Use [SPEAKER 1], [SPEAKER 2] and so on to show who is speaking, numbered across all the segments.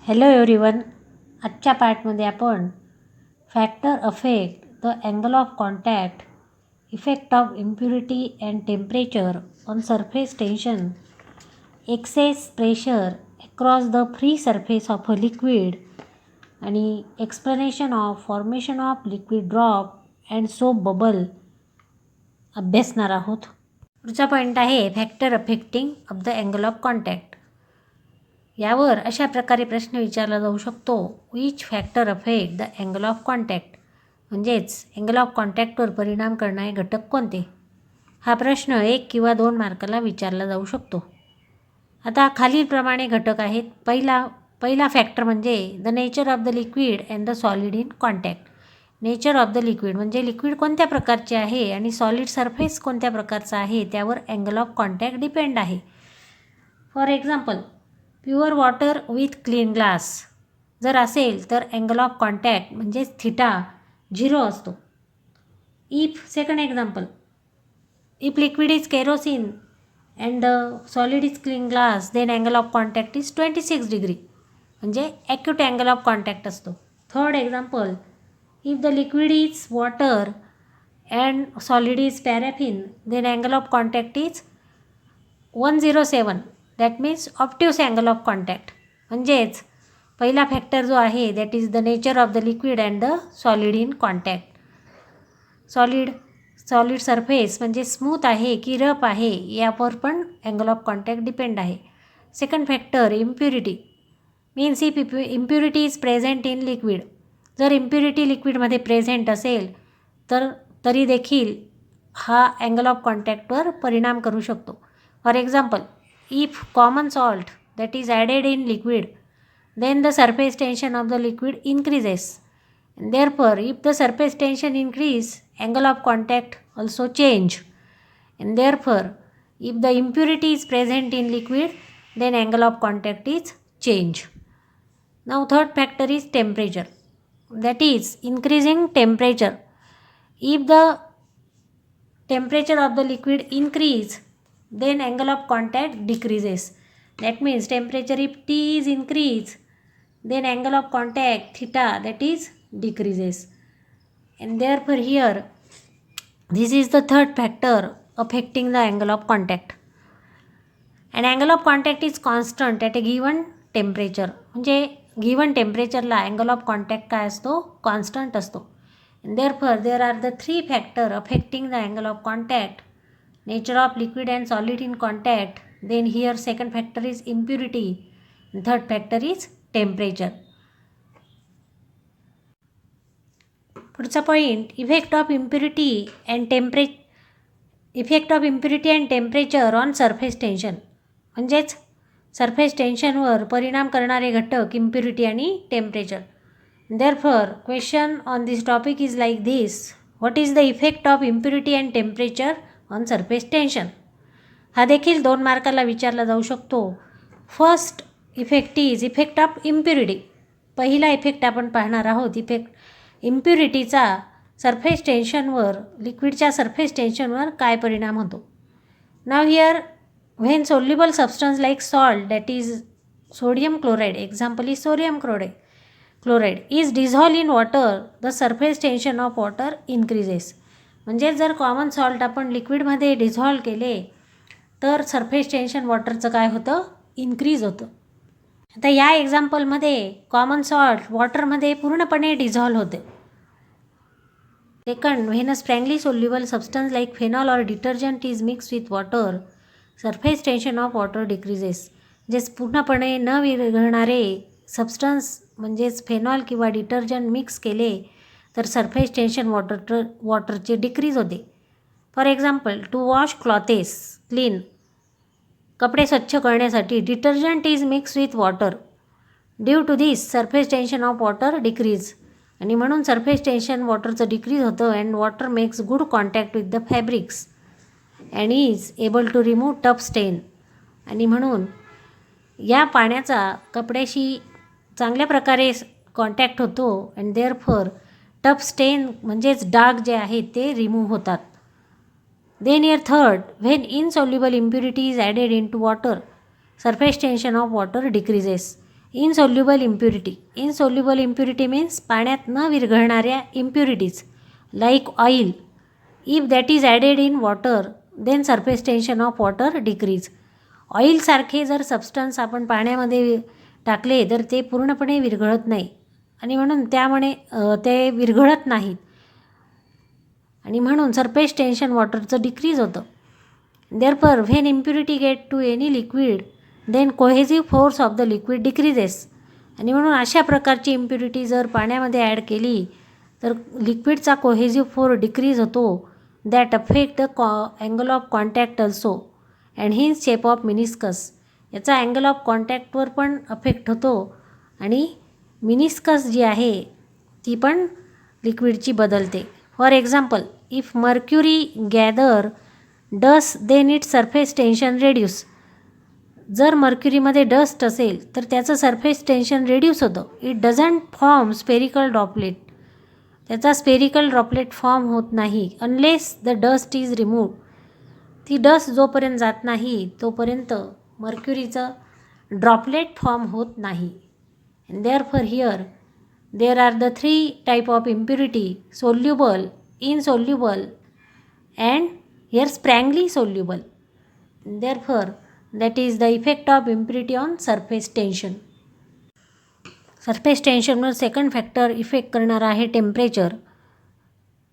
[SPEAKER 1] Hello everyone. आजच्या पार्टमध्ये आपण factor affect the angle of contact, effect of impurity and temperature on surface tension, excess pressure across the free surface of a liquid आणि explanation of formation of liquid drop and soap bubble अभ्यासणार आहोत. पुढचा point आहे factor affecting of the angle of contact. यावर अशा प्रकारे प्रश्न विचारला जाऊ शकतो. Which factor affect the angle of contact, म्हणजेच अँगल ऑफ कॉन्टॅक्टवर परिणाम करणारे घटक कोणते? हा प्रश्न 1 किंवा 2 मार्काला विचारला जाऊ शकतो. आता खालीलप्रमाणे घटक आहेत. पहिला फॅक्टर म्हणजे the nature of the liquid and the solid in contact. Nature of the liquid म्हणजे लिक्विड कोणत्या प्रकारचे आहे आणि सॉलिड सरफेस कोणत्या प्रकारचा आहे त्यावर अँगल ऑफ कॉन्टॅक्ट डिपेंड आहे. For example, pure water with clean glass जर असेल तर अँगल ऑफ कॉन्टॅक्ट म्हणजेच थिटा 0 असतो. Second example, if liquid is kerosene and solid is clean glass then angle of contact is 26 degree, म्हणजे acute angle of contact असतो. Third example, if the liquid is water and solid is paraffin then angle of contact is 107, that means obtuse angle of contact. म्हणजेच पहिला factor जो आहे that is the nature of the liquid and the solid in contact. Solid surface म्हणजे smooth आहे की rough आहे यावर पण अँगल ऑफ कॉन्टॅक्ट डिपेंड आहे. Second factor impurity, means if impurity is present in liquid. जर इम्प्युरिटी लिक्विडमध्ये प्रेझेंट असेल तर तरी देखील हा अँगल ऑफ कॉन्टॅक्टवर परिणाम करू शकतो. For example, if common salt that is added in liquid then the surface tension of the liquid increases, and therefore if the surface tension increase angle of contact also change, and therefore if the impurity is present in liquid then angle of contact is change. Now third factor is temperature, that is increasing temperature. If the temperature of the liquid increase then angle of contact decreases. That means temperature if T is increased then angle of contact theta that is decreases, and therefore here this is the third factor affecting the angle of contact. An angle of contact is constant at a given temperature. म्हणजे given टेम्परेचरला angle of contact काय असतो? Constant असतो. and therefore there are the three factor affecting the angle of contact: nature of liquid and solid in contact, then here second factor is impurity, and third factor is temperature. पुढचा point effect of impurity and temperature on surface tension, म्हणजेच surface टेन्शनवर परिणाम करणारे घटक impurity आणि temperature. Therefore question on this topic is like this: what is the effect of impurity and temperature on surface tension? हा देखील 2 मार्काला विचारला जाऊ शकतो. First effect is effect of impurity. पहिला इफेक्ट आपण पाहणार आहोत. इम्प्युरिटीचा सरफेस टेन्शनवर, लिक्विडच्या सरफेस टेन्शनवर काय परिणाम होतो. Now here when soluble substance like salt that is sodium chloride, example is sodium chloride is dissolve in water the surface tension of water increases. म्हणजे जर common salt आपण लिक्विडमध्ये डिझॉल्व केले तर सरफेस टेन्शन वॉटरचं काय होतं? इन्क्रीज होतं. आता या एक्झाम्पलमध्ये कॉमन सॉल्ट वॉटरमध्ये पूर्णपणे डिझॉल्व होते. Second, when a strongly soluble substance like phenol or detergent is mix with water surface tension of water decreases. म्हणजेच पूर्णपणे न विरघळणारे सबस्टन्स म्हणजेच फेनॉल किंवा डिटर्जंट मिक्स केले तर सरफेस टेन्शन वॉटरचे डिक्रीज होते. For example, to wash clothes clean, कपडे स्वच्छ करण्यासाठी detergent is mix with water. Due to this surface tension of water decrease, आणि म्हणून सरफेस टेन्शन वॉटरचं डिक्रीज होतं. And water makes good contact with the fabrics and is able to remove tough stain. आणि म्हणून या पाण्याचा कपड्याशी चांगल्या प्रकारे कॉन्टॅक्ट होतो. अँड देअरफॉर टफ स्टेन म्हणजेच डाग जे आहेत ते रिमूव्ह होतात. Then here third, when insoluble impurity is added into water, surface tension of water decreases. Insoluble impurity. Insoluble impurity means पाण्यात न विरघळणाऱ्या impurities like oil. If that is added in water then surface tension of water decrease. ऑइलसारखे जर substance आपण पाण्यामध्ये टाकले तर ते पूर्णपणे विरघळत नाही आणि म्हणून त्यामुळे ते विरघळत नाहीत आणि म्हणून सरफेस टेन्शन वॉटरचं डिक्रीज होतं. Therefore when impurity get to any liquid then cohesive force of the liquid decreases. आणि म्हणून अशा प्रकारची इम्प्युरिटी जर पाण्यामध्ये ॲड केली तर लिक्विडचा कोहेसिव्ह फोर्स डिक्रीज होतो. That affect the angle of contact also and his shape of meniscus. याचा अँगल ऑफ कॉन्टॅक्टवर पण अफेक्ट होतो आणि मिनिस्कस जी आहे ती पण लिक्विडची बदलते. For example, if mercury gather dust then it surface tension reduce. जर मर्क्युरीमध्ये डस्ट असेल तर त्याचं सरफेस टेन्शन रेड्यूस होतं. It doesn't form spherical droplet. त्याचा स्पेरिकल ड्रॉपलेट फॉर्म होत नाही unless the dust is remove. ती डस्ट जोपर्यंत जात नाही तोपर्यंत मर्क्युरीचं ड्रॉपलेट फॉर्म होत नाही. And therefore here there are the 3 type of impurity: soluble, insoluble and here sparingly soluble. Therefore that is the effect of impurity on surface tension. Surface टेन्शनवर second factor effect करणार आहे temperature.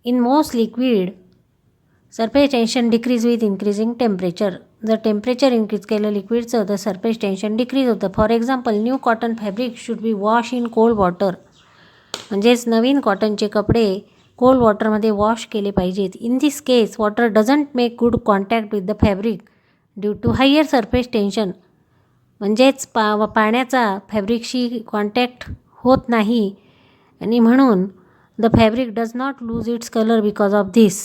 [SPEAKER 1] In most liquid surface tension decrease with increasing temperature. जर temperature increase केलं लिक्विडचं तर surface tension decrease होतं. For example, new cotton fabric should be wash in cold water. म्हणजेच नवीन कॉटनचे कपडे कोल्ड वॉटरमध्ये वॉश केले पाहिजेत. In this case water doesn't make good contact with the fabric due to higher surface tension. म्हणजेच पाण्याचा फॅब्रिकशी कॉन्टॅक्ट होत नाही आणि म्हणून the fabric does not lose its colour because of this.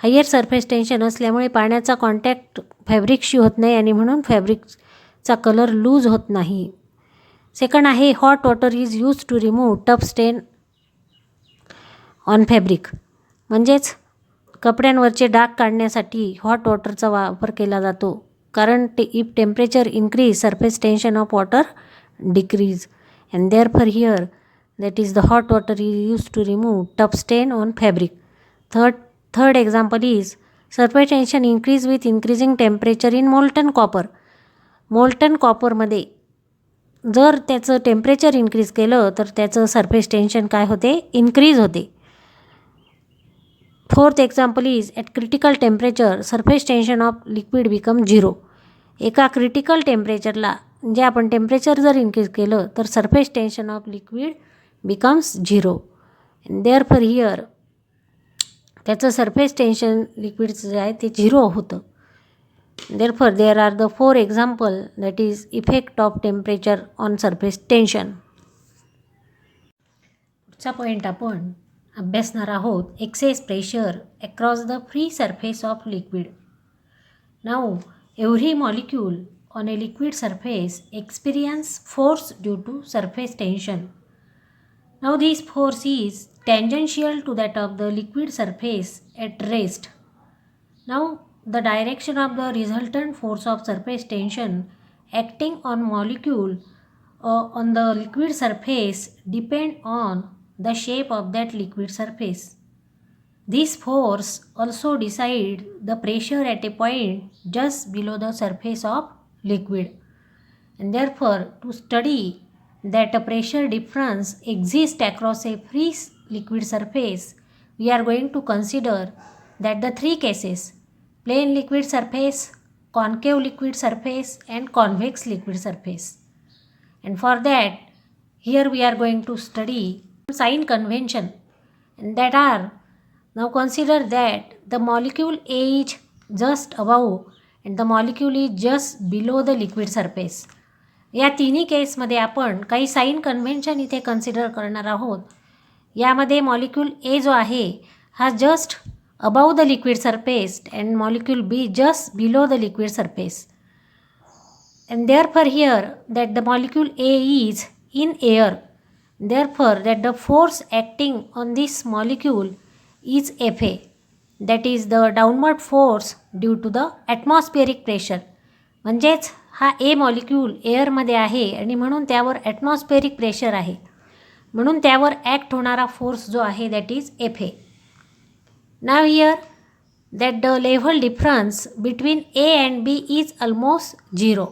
[SPEAKER 1] Higher surface tension असल्यामुळे पाण्याचा कॉन्टॅक्ट फॅब्रिकशी होत नाही आणि म्हणून फॅब्रिकचा कलर लूज होत नाही. सेकंड आहे hot water is use to remove tough stain on fabric. म्हणजेच कपड्यांवरचे डाग काढण्यासाठी हॉट वॉटरचा वापर केला जातो. कारण if temperature increase surface tension of water decrease. And therefore here that is the hot water is use to remove tough stain on fabric. Third example is surface tension increase with increasing temperature in molten copper. Molten कॉपरमध्ये जर त्याचं temperature increase केलं तर त्याचं surface tension काय होते? Increase होते. Fourth example is at critical temperature surface tension of liquid become 0. एका क्रिटिकल टेम्परेचरला जे आपण टेम्परेचर जर इन्क्रीज केलं तर surface tension of liquid becomes 0. Therefore here त्याचं सरफेस टेन्शन लिक्विडचं जे आहे ते 0 होतं. Therefore there are the 4 example that is effect of temperature on surface tension. पुढचा पॉईंट आपण अभ्यासणार आहोत excess pressure across the free surface of liquid. Now every molecule on a liquid surface experience force due to surface tension. Now this force is tangential to that of the liquid surface at rest. Now the direction of the resultant force of surface tension acting on molecule on the liquid surface depend on the shape of that liquid surface. This force also decide the pressure at a point just below the surface of liquid. And therefore to study that a pressure difference exists across a free liquid surface, we are going to consider that the 3 cases: plane liquid surface, concave liquid surface and convex liquid surface. And for that here we are going to study sign convention, and that are, now consider that the molecule A is just above and the molecule is just below the liquid surface. या तिन्ही केसमध्ये आपण काही sign convention इथे consider करणार आहोत. यामध्ये molecule ए जो आहे हा just above the liquid surface and molecule B just below the liquid surface. And therefore here that the molecule A is in air. Therefore that the force acting on this molecule is Fa. That is the downward force due to the atmospheric pressure. म्हणजेच हा ए molecule एअरमध्ये आहे आणि म्हणून त्यावर atmospheric pressure आहे, म्हणून त्यावर act होणारा फोर्स जो आहे that is Fa. Now here that the level difference between A and B is almost zero.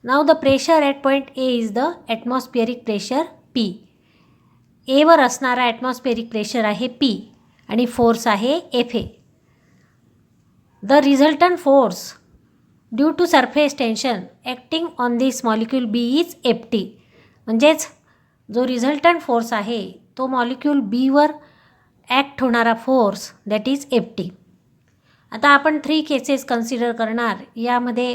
[SPEAKER 1] Now the pressure at point A is the atmospheric pressure P. A वर असणारा atmospheric pressure आहे P आणि force आहे Fa. The resultant force due to surface tension acting on this molecule B is Ft. म्हणजेच जो resultant force आहे तो molecule B वर ॲक्ट होणारा फोर्स दॅट इज Ft. आता आपण 3 केसेस कन्सिडर करणार. यामध्ये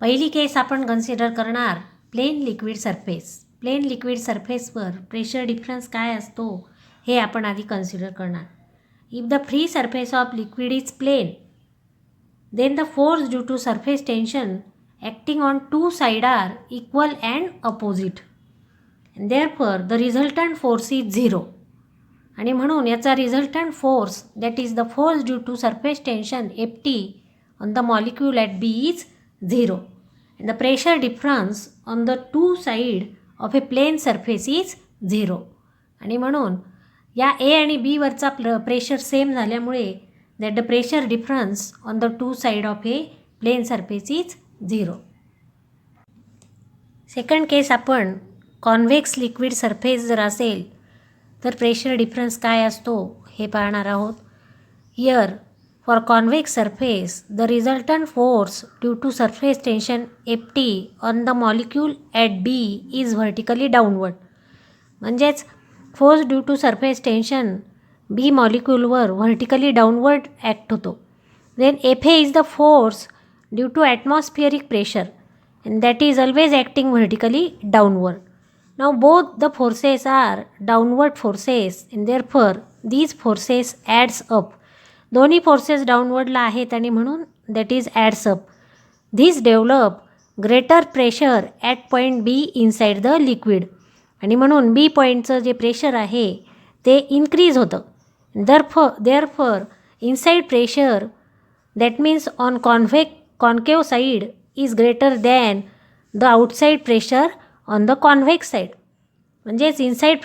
[SPEAKER 1] पहिली केस आपण कन्सिडर करणार plane liquid surface. Plane liquid सरफेसवर प्रेशर डिफरन्स काय असतो हे आपण आधी कन्सिडर करणार. If the free surface of liquid is plane then the force due to surface tension acting on 2 side are equal and opposite and therefore the resultant force is 0. आणि म्हणून याचा resultant force that is the force due to surface tension Ft on the molecule at B is 0 and the pressure difference on the 2 side of a plane surface is 0. आणि म्हणून या A आणि B वरचा pressure same झाल्यामुळे that the pressure difference on the 2 side of a plane surface is 0. Second case आपण convex liquid surface जर असेल तर प्रेशर डिफरन्स काय असतो हे पाहणार आहोत. Here for convex surface the resultant force due to surface tension Ft on the molecule at B is vertically downward. म्हणजेच force due to surface tension B मॉलिक्यूलवर व्हर्टिकली डाऊनवर्ड ॲक्ट होतो. Then Fa is the force due to atmospheric pressure and that is always acting vertically downward. Now both the forces are downward forces and therefore these forces adds up. दोन्ही forces डाऊनवर्डला आहेत आणि म्हणून that is ads up. This develop greater pressure at point B inside the liquid. आणि म्हणून B पॉईंटचं जे pressure आहे ते increase होतं. Therefore inside pressure that means on concave side is greater than the outside pressure on the convex side. म्हणजेच inside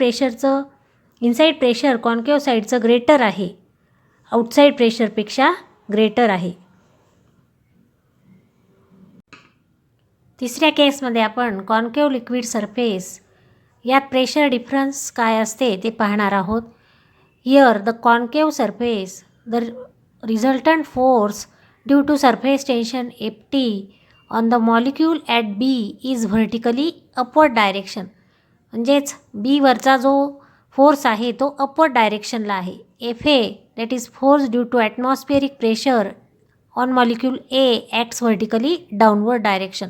[SPEAKER 1] pressure concave साईडचं greater आहे, outside प्रेशरपेक्षा ग्रेटर आहे. तिसऱ्या केसमध्ये आपण कॉन्केव लिक्विड सरफेस यात प्रेशर डिफरन्स काय असते ते पाहणार आहोत. Here the concave surface the resultant force due to surface tension Ft on the molecule at B is vertically upward direction. म्हणजेच B वरचा जो फोर्स आहे तो अपवर्ड डायरेक्शनला आहे. Fa that is force due to atmospheric pressure on molecule A acts vertically downward direction.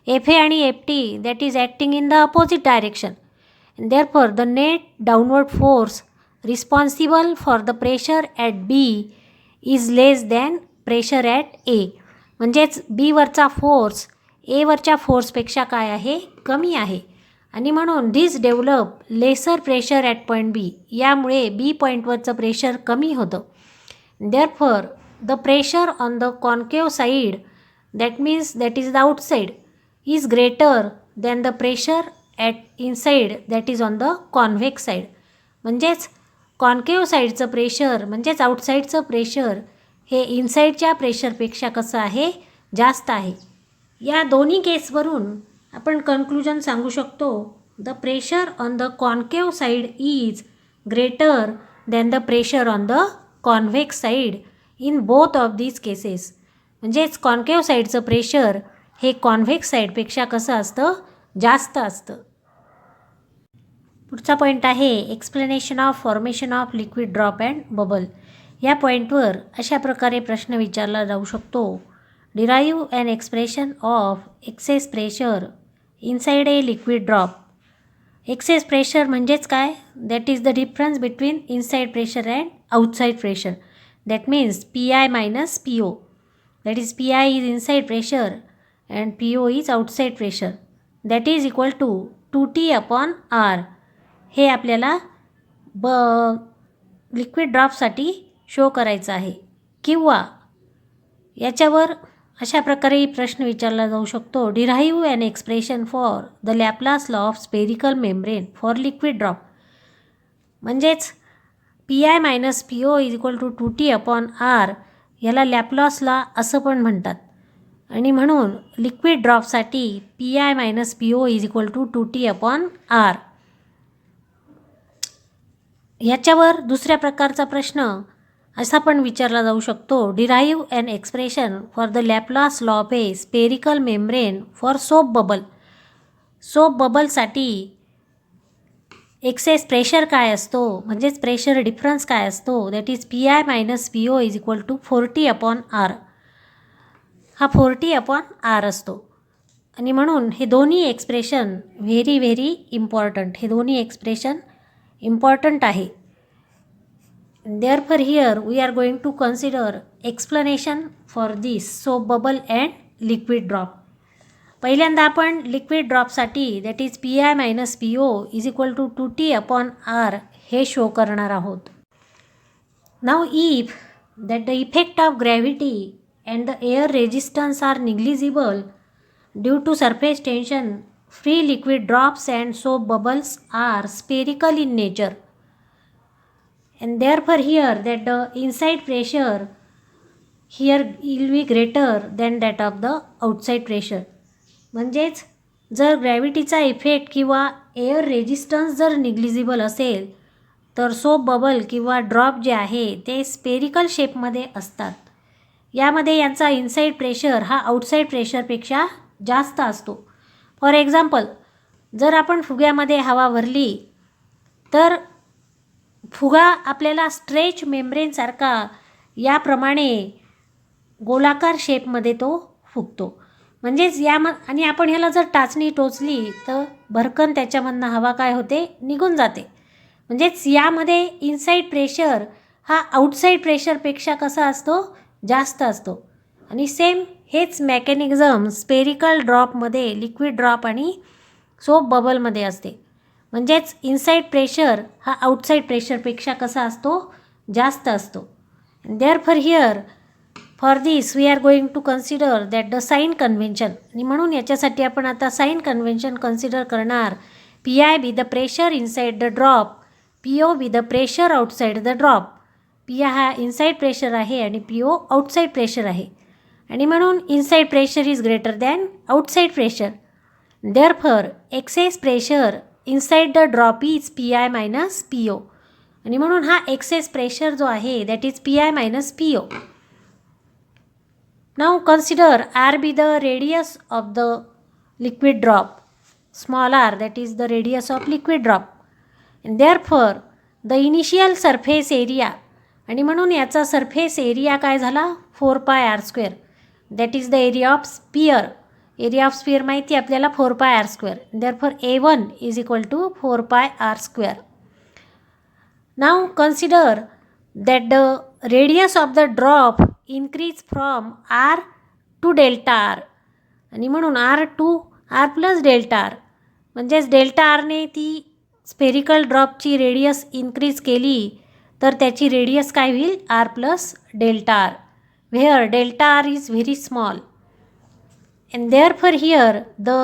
[SPEAKER 1] Fa आणि Ft that is acting in the opposite direction and therefore the net downward force responsible for the pressure at B is less than pressure at A. म्हणजेच B वरचा force A वरच्या फोर्सपेक्षा काय आहे, कमी आहे. आणि म्हणून this develop lesser pressure at point B. यामुळे B पॉईंटवरचं प्रेशर कमी होतं. Therefore the pressure on the concave side that means that is the outside is greater than the pressure at inside that is on the convex side. म्हणजेच concave साईडचं pressure म्हणजेच आउटसाईडचं pressure हे इनसाईडच्या प्रेशरपेक्षा कसं आहे, जास्त आहे. या दोन्ही केसवरून आपण कन्क्लुजन सांगू शकतो the pressure on the concave side is greater than the pressure on the convex side in both of these cases. म्हणजेच कॉन्केव साईडचं प्रेशर हे कॉन्व्हेक्स साईडपेक्षा कसं असतं, जास्त असतं. पुढचा पॉईंट आहे explanation of formation of liquid drop and bubble. या पॉईंटवर अशा प्रकारे प्रश्न विचारला जाऊ शकतो. Derive an expression of excess pressure inside a liquid drop. Excess pressure म्हणजेच काय, that is the difference between inside pressure and outside pressure. That means Pi minus Po. That is Pi is inside pressure and Po is outside pressure. That is equal to 2T upon R. हे आपल्याला liquid ड्रॉपसाठी show करायचं आहे. किंवा याच्यावर अशा प्रकारे प्रश्न विचारला जाऊ शकतो. Derive an expression for the Laplace law of spherical membrane for liquid drop. म्हणजेच PI minus PO is equal to 2T upon R याला लॅपलास लॉ असं पण म्हणतात. आणि म्हणून लिक्विड ड्रॉपसाठी PI minus PO is equal to 2T upon R. ह्याच्यावर दुसऱ्या प्रकारचा प्रश्न असा पण विचारला जाऊ शकतो. Derive an expression for the Laplace law of a spherical membrane for soap bubble. Soap बबलसाठी एक्सेस प्रेशर काय असतो, म्हणजेच प्रेशर डिफरन्स काय असतो, that is PI minus PO is equal to 40 upon R. हा 40 अपॉन R असतो. आणि म्हणून हे दोन्ही एक्सप्रेशन व्हेरी व्हेरी इम्पॉर्टंट. हे दोन्ही एक्सप्रेशन इम्पॉर्टंट आहे. Therefore here we are going to consider explanation for this soap bubble and liquid drop. पहिल्यांदा आपण लिक्विड ड्रॉपसाठी that is PI minus PO is equal to 2T upon R हे show करणार आहोत. Now if that the effect of gravity and the air resistance are negligible due to surface tension, free liquid drops and soap bubbles are spherical in nature. And therefore here that the inside pressure here will be greater than that of the outside pressure. म्हणजेच जर ग्रॅव्हिटीचा effect किंवा air resistance जर negligible असेल तर soap bubble किंवा drop जे आहे ते स्पेरिकल शेपमध्ये असतात. यामध्ये यांचा इनसाईड प्रेशर हा आउटसाईड प्रेशरपेक्षा जास्त असतो. फॉर एक्झाम्पल, जर आपण फुग्यामध्ये हवा भरली तर फुगा आपल्याला स्ट्रेच मेम्ब्रेनसारखा याप्रमाणे गोलाकार शेपमध्ये तो फुगतो. म्हणजेच आणि आपण ह्याला जर टाचणी टोचली तर भरकन त्याच्यामधनं हवा काय होते, निघून जाते. म्हणजेच यामध्ये इनसाईड प्रेशर हा आउटसाईड प्रेशरपेक्षा कसा असतो, जास्त असतो. आणि सेम हेच मेकॅनिझम स्पेरिकल ड्रॉपमध्ये, लिक्विड ड्रॉप आणि सोप बबलमध्ये असते. म्हणजेच इनसाईड प्रेशर हा आउटसाईड प्रेशरपेक्षा कसा असतो, जास्त असतो. Therefore here for this we are going to consider that the sign convention. आणि म्हणून याच्यासाठी आपण आता साइन कन्व्हेन्शन कन्सिडर करणार. PI be the pressure inside the drop, PO be the pressure outside the drop. PI हा inside pressure आहे आणि PO outside pressure आहे. आणि म्हणून inside pressure is greater than outside pressure. Therefore excess pressure inside the drop is PI minus PO. आणि म्हणून हा excess pressure जो आहे that is PI minus PO. Now consider R be the radius of the liquid drop, small r that is the radius of liquid drop. Therefore the initial surface area. आणि म्हणून याचा surface area काय झाला, 4πr². That is the area of sphere. Area of sphere माहिती आपल्याला 4πr². Therefore A1 is equal to 4πr². Now consider that the radius of the drop increase from R to delta R. आणि म्हणून R to R plus delta R. म्हणजेच delta Rने ती spherical ड्रॉपची radius increase केली तर त्याची radius काय होईल, R plus delta R. Where delta R is very small. And therefore here the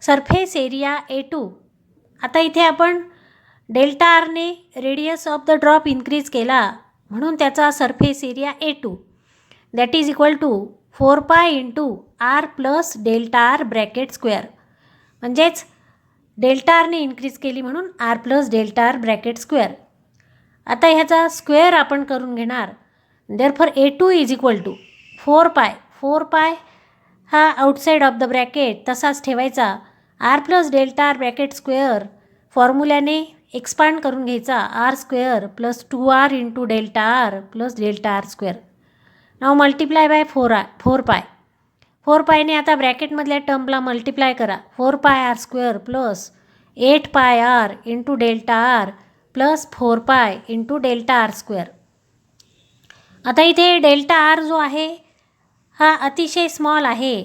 [SPEAKER 1] surface area A2. आता इथे आपण डेल्टा Rने radius of the drop increase केला म्हणून त्याचा surface area A2 that is equal to 4π into R plus delta R bracket square. म्हणजेच delta Rने increase केली म्हणून R plus delta R bracket square. आता ह्याचा स्क्वेअर आपण करून घेणार. Therefore A2 is equal to 4π हा आउटसाईड ऑफ द ब्रॅकेट तसाच ठेवायचा. R plus delta R bracket square फॉर्म्युल्याने एक्सपांड करून घ्यायचा. R² plus 2R into delta R plus delta R square. Now multiply by 4π. 4πने आता ब्रॅकेटमधल्या टर्मला मल्टिप्लाय करा. 4πr² plus 8πr into delta R plus 4π into delta R square. आता इथे डेल्टा R जो आहे हा अतिशय स्मॉल आहे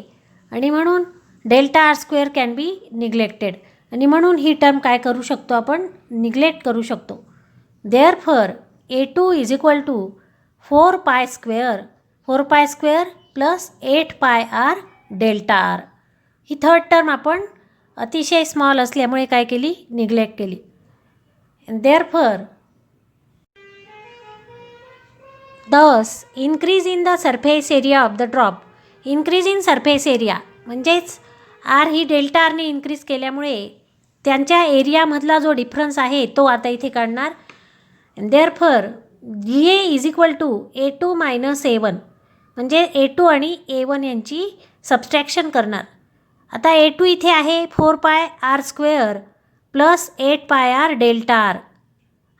[SPEAKER 1] आणि म्हणून delta R² can be neglected. आणि म्हणून ही टर्म काय करू शकतो, आपण निग्लेक्ट करू शकतो. Therefore A2 is equal to 4π². 4π² plus 8 pi R delta R. ही थर्ड टर्म आपण अतिशय स्मॉल असल्यामुळे काय केली, निग्लेक्ट केली. And therefore thus increase in the surface area of the drop. increase in surface area म्हणजेच आर ही डेल्टा आरने इन्क्रीज केल्यामुळे त्यांच्या एरियामधला जो डिफरन्स आहे तो आता इथे काढणार. Therefore GA is equal to A2 minus A1 म्हणजे A2 आणि A1 यांची सबस्ट्रॅक्शन करणार. आता A2 इथे आहे 4 pi r square plus 8 pi R delta R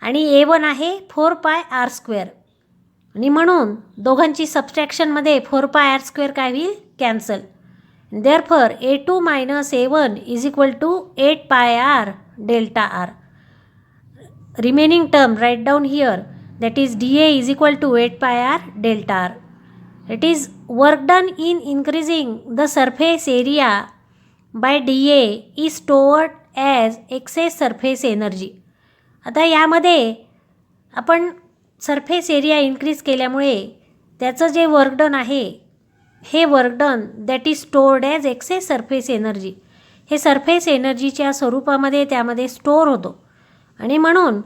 [SPEAKER 1] आणि A1 आहे 4 पाय आर स्क्वेअर. आणि म्हणून दोघांची सबस्ट्रॅक्शनमध्ये 4 पाय आर स्क्वेअर काय होईल, cancel. Therefore A2 minus A1 is equal to 8 pi R delta r. Remaining term write down here, that is DA is equal to 8 pi R delta r. It is work done in increasing the surface area by DA is stored as excess surface energy. आता यामध्ये आपण surface area increase केल्यामुळे त्याचं जे work done आहे, हे work done that is stored as excess surface energy, हे surface एनर्जीच्या स्वरूपामध्ये त्यामध्ये स्टोअर होतो. आणि म्हणून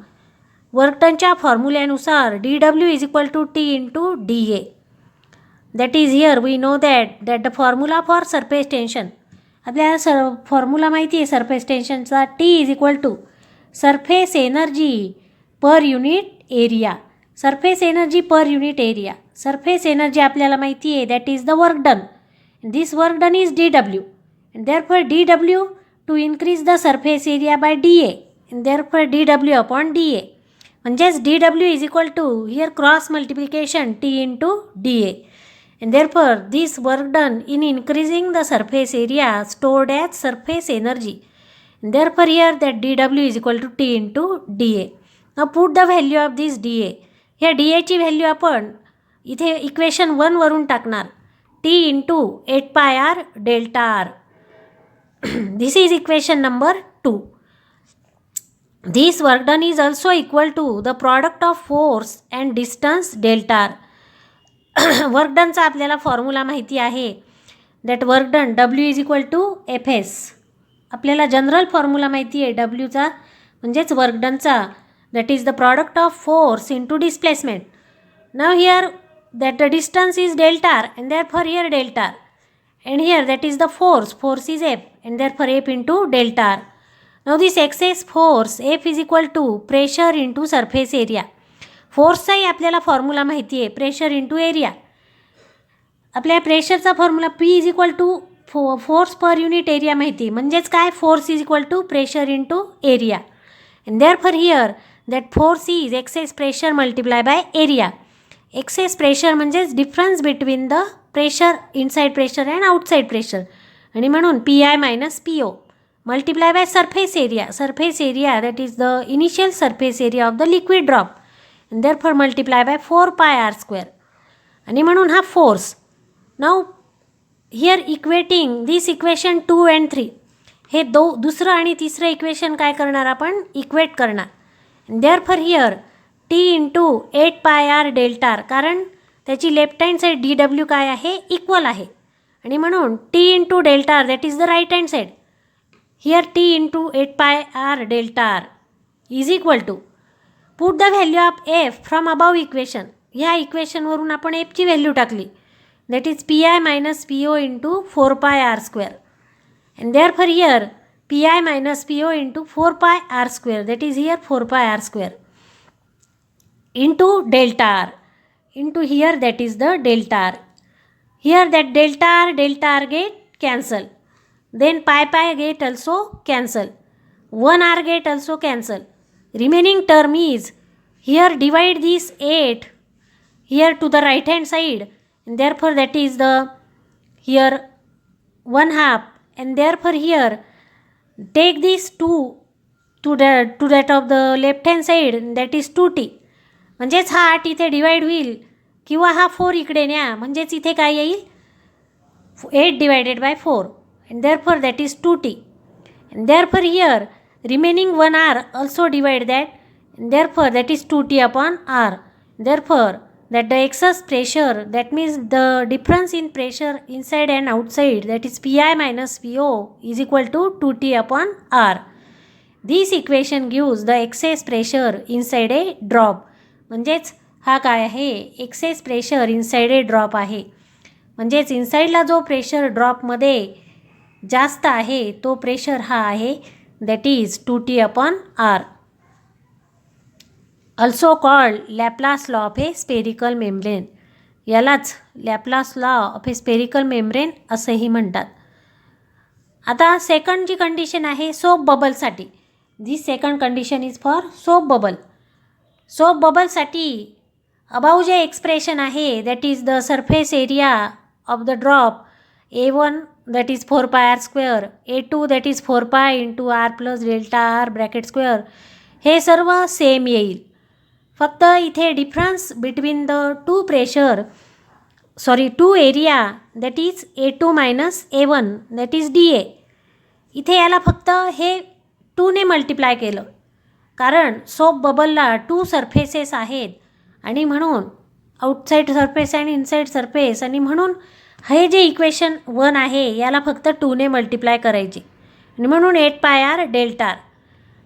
[SPEAKER 1] वर्क डनच्या फॉर्म्युल्यानुसार DW is equal to T into DA. That is here we know that the formula for surface tension, आपल्याला फॉर्म्युला माहिती आहे सरफेस टेन्शनचा, T is equal to surface energy per unit area. Surface energy per unit area, surface energy आपल्याला माहिती आहे that is the work done. This work done is DW. Therefore DW to increase the surface area by DA. Therefore DW upon DA म्हणजेच DW is equal to here cross multiplication T into DA. And therefore this work done in increasing the surface area stored as surface energy. And therefore here that DW is equal to T into DA. Now put the value of this DA. ह्या DA ची value आपण इथे equation 1 वरून टाकणार, T into 8 pi R delta r. This is equation number 2. This work done is also equal to the product of force and distance delta r. Work डनचा आपल्याला formula माहिती आहे, that work done W is equal to FS. आपल्याला general formula माहिती आहे Wचा म्हणजेच work डनचा, that is the product of force into displacement. Now here that the distance is delta R and therefore here delta R. And here that is the force is F and therefore F into delta R. Now this excess force F is equal to pressure into surface area. फोर्सचाही आपल्याला formula माहिती आहे, pressure into area. आपल्या प्रेशरचा formula P is equal to force per unit area माहिती, म्हणजेच काय, force is equal to pressure into area. And therefore here that force is excess pressure multiply by area. Excess pressure म्हणजेच difference between the pressure, inside pressure and outside pressure. आणि म्हणून PI minus PO multiply by surface area. Surface area that is the initial surface area of the liquid drop. and therefore multiply by 4 pi r square. आणि म्हणून हा force. Now here equating this equation 2 and 3, हे दुसरं आणि तिसरं equation काय करणार आपण, इक्वेट करणार. Therefore here T into 8 pi R delta R, कारण त्याची लेफ्ट हँड साईड DW काय आहे, इक्वल आहे. आणि म्हणून T into delta r that is the right hand side. Here T into 8 pi R delta r is equal to, put the value of F from above equation. ह्या इक्वेशनवरून आपण Fची value टाकली, that is PI minus PO into 4 pi r square. And therefore here PI minus PO into 4 pi r square, that is here 4 pi r square into delta r into here that is the delta r. Here that delta r get cancel, then pi get also cancel, 1 r get also cancel. Remaining term is, here divide this 8 here to the right hand side, and therefore that is the here 1/2, and therefore here take this 2 to that of the left hand side, that is 2t. म्हणजेच हा 8 इथे divide होईल किंवा हा 4 इकडे न्या, म्हणजेच इथे काय येईल, 8 divided by 4, and therefore that is 2t. And therefore here remaining 1 r also divide that, and therefore that is 2t upon r. Therefore that the excess pressure, that means the difference in pressure inside and outside, that is Pi minus Po is equal to 2T upon R. This equation gives the excess pressure inside a drop. म्हणजेच हा काय आहे, access pressure inside ए drop आहे. म्हणजेच इनसाइडला जो pressure ड्रॉपमध्ये जास्त आहे तो प्रेशर हा आहे, that is 2T upon R. Also called Laplace law of a spherical membrane. यालाच Laplace law of a spherical membrane असंही म्हणतात. आता सेकंड जी कंडिशन आहे सोप बबलसाठी, this second condition is for soap bubble. Soap बबलसाठी अबाव जे expression आहे, that is the surface area of the drop A1 that is 4 pi r square, A2 that is 4 pi into R plus delta R bracket square, हे सर्व same येईल. फक्त इथे difference between the two area that is A2 minus A1 that is DA. इथे याला फक्त हे 2ने multiply केलं, कारण सोप बबलला 2 सरफेसेस आहेत आणि म्हणून आउटसाईड सरफेस आणि इनसाईड सरफेस, आणि म्हणून हे जे इक्वेशन 1 आहे याला फक्त 2ने मल्टिप्लाय करायचे आणि म्हणून 8 pi r डेल्टा R.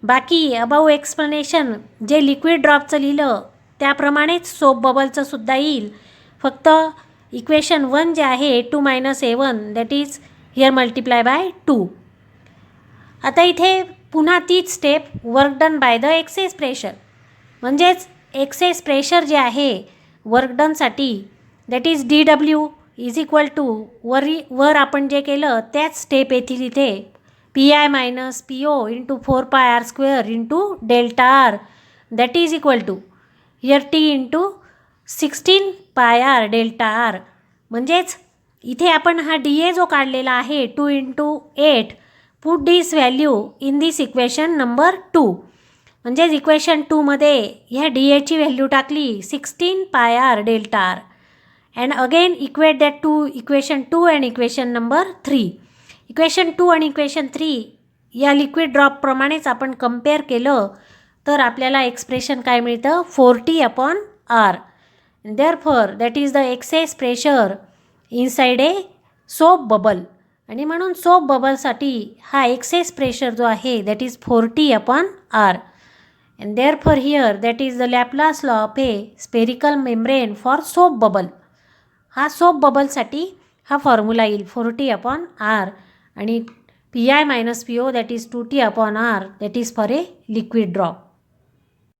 [SPEAKER 1] बाकी अबाऊ एक्सप्लेनेशन जे लिक्विड ड्रॉपचं लिहिलं त्याप्रमाणेच सोप बबलचं सुद्धा येईल. फक्त इक्वेशन 1 जे आहे A2 minus A1 that is here multiply by 2. आता इथे पुन्हा तीच step, work done by the excess pressure. म्हणजेच एक्सेस प्रेशर जे आहे वर्क डनसाठी that is DW is equal to वर आपण जे केलं त्याच स्टेप येतील इथे, Pi minus Po into 4 pi r square into delta R that is equal to here T into 16 pi r delta R. म्हणजेच इथे आपण हा DA जो काढलेला आहे 2 into 8, put this value in this equation number 2. म्हणजेच इक्वेशन 2मध्ये ह्या DAची value टाकली 16 pi r delta R. And again equate that to equation 2 and equation number 3. Equation 2 आणि इक्वेशन 3 या लिक्विड ड्रॉपप्रमाणेच आपण कंपेअर केलं तर आपल्याला एक्सप्रेशन काय मिळतं, 4T upon R. Therefore that is the excess pressure inside a soap bubble. आणि म्हणून सोप बबलसाठी हा एक्सेस प्रेशर जो आहे that is 4T upon R. And therefore here that is the Laplace law of a spherical membrane for soap bubble. हा soap बबलसाठी हा formula येईल 4T upon R आणि Pi minus Po that is 2T upon R that is for a liquid drop.